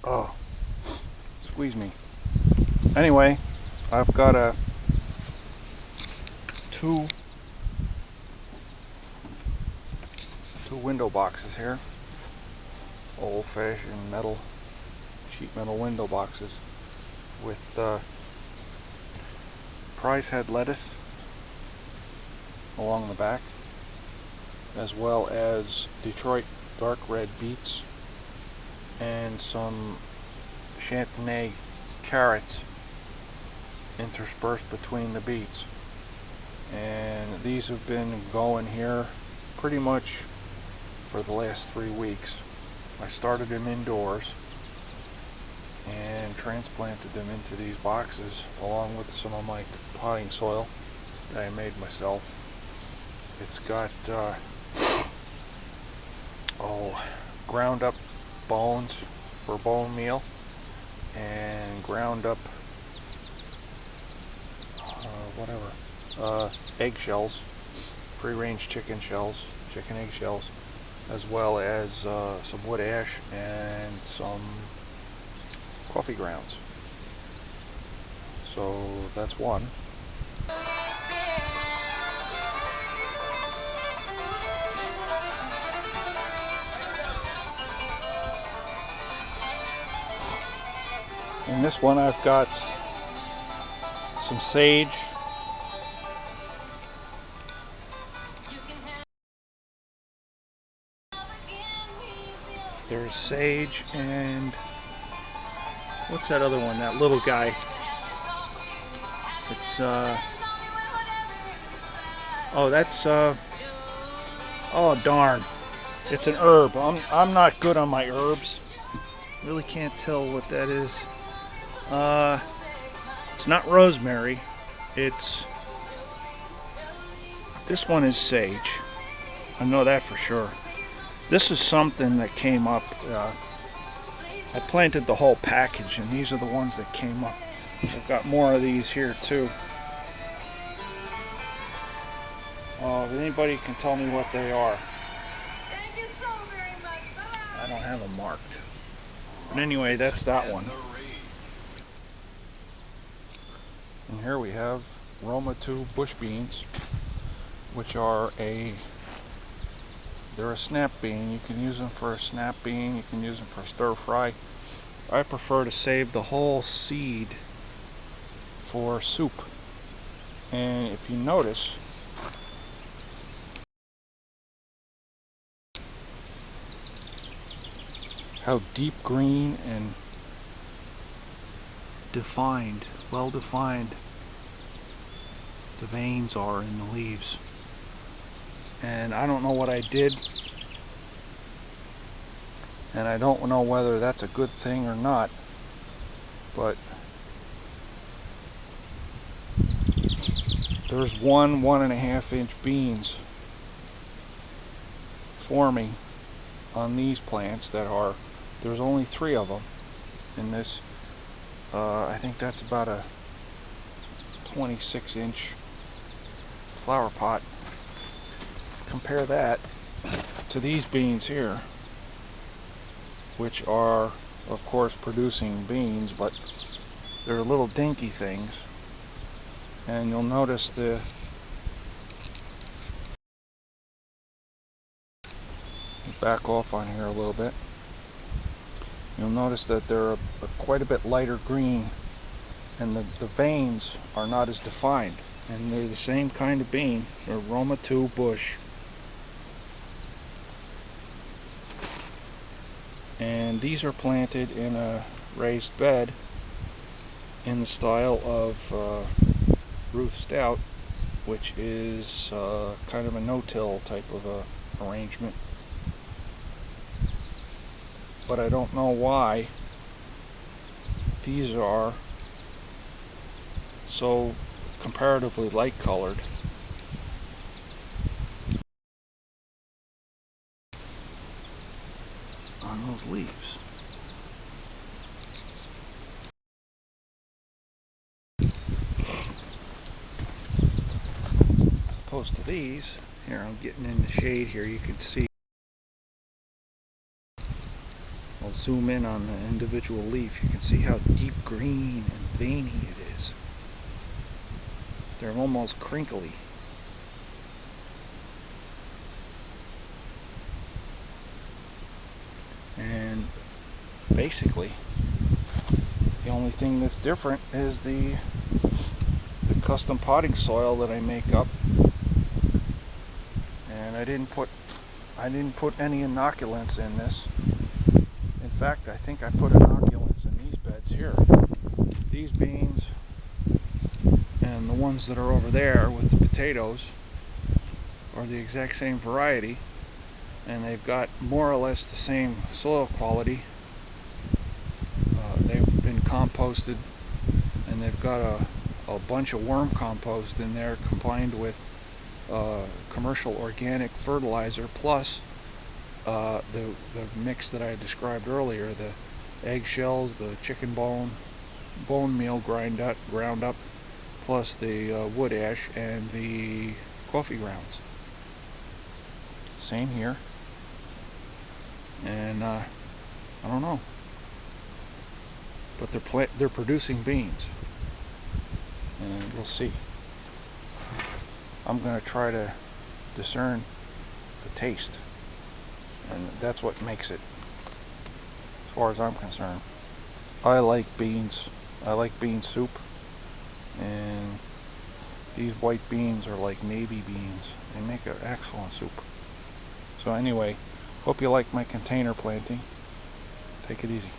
Oh, squeeze me. Anyway, I've got two window boxes here. Old-fashioned metal, sheet metal window boxes with prize head lettuce along the back, as well as Detroit dark red beets and some Chantenay carrots interspersed between the beets. And these have been going here pretty much for the last 3 weeks. I started them indoors and transplanted them into these boxes along with some of my potting soil that I made myself. It's got ground up bones for bone meal and ground up eggshells, free range chicken egg shells, as well as some wood ash and some coffee grounds. So that's one. In this one I've got some sage, there's sage, and what's that other one, that little guy? It's oh darn, it's an herb. I'm not good on my herbs. Really can't tell what that is. It's not rosemary. This one is sage. I know that for sure. This is something that came up. I planted the whole package, and these are the ones that came up. I've got more of these here too. If anybody can tell me what they are. Thank you so very much. Bye-bye. I don't have them marked. But anyway, that's that one. And here we have Roma 2 bush beans, which are they're a snap bean. You can use them for a snap bean, you can use them for stir fry. I prefer to save the whole seed for soup. And if you notice, how deep green and defined, well defined the veins are in the leaves. And I don't know what I did, and I don't know whether that's a good thing or not, but there's 1.5 inch beans forming on these plants there's only 3 of them in this. I think that's about a 26 inch flower pot. Compare that to these beans here, which are of course producing beans, but they're little dinky things. And you'll notice back off on here a little bit. You'll notice that they're quite a bit lighter green, and the veins are not as defined, and they're the same kind of bean. They're Roma 2 bush. And these are planted in a raised bed in the style of Ruth Stout, which is kind of a no-till type of arrangement. But I don't know why these are so comparatively light colored. On those leaves. As opposed to these, here I'm getting in the shade here, you can see I'll zoom in on the individual leaf. You can see how deep green and veiny it is. They're almost crinkly. And basically, the only thing that's different is the custom potting soil that I make up. And I didn't put any inoculants in this. In fact, I think I put inoculants in these beds here. These beans and the ones that are over there with the potatoes are the exact same variety, and they've got more or less the same soil quality. They've been composted, and they've got a bunch of worm compost in there combined with commercial organic fertilizer, plus the mix that I described earlier, the eggshells, the chicken bone meal ground up, plus the wood ash and the coffee grounds. Same here. And I don't know, but they're producing beans, and we'll see. I'm going to try to discern the taste, and that's what makes it, as far as I'm concerned. I like beans. I like bean soup, and these white beans are like navy beans. They make an excellent soup. So anyway, hope you like my container planting. Take it easy.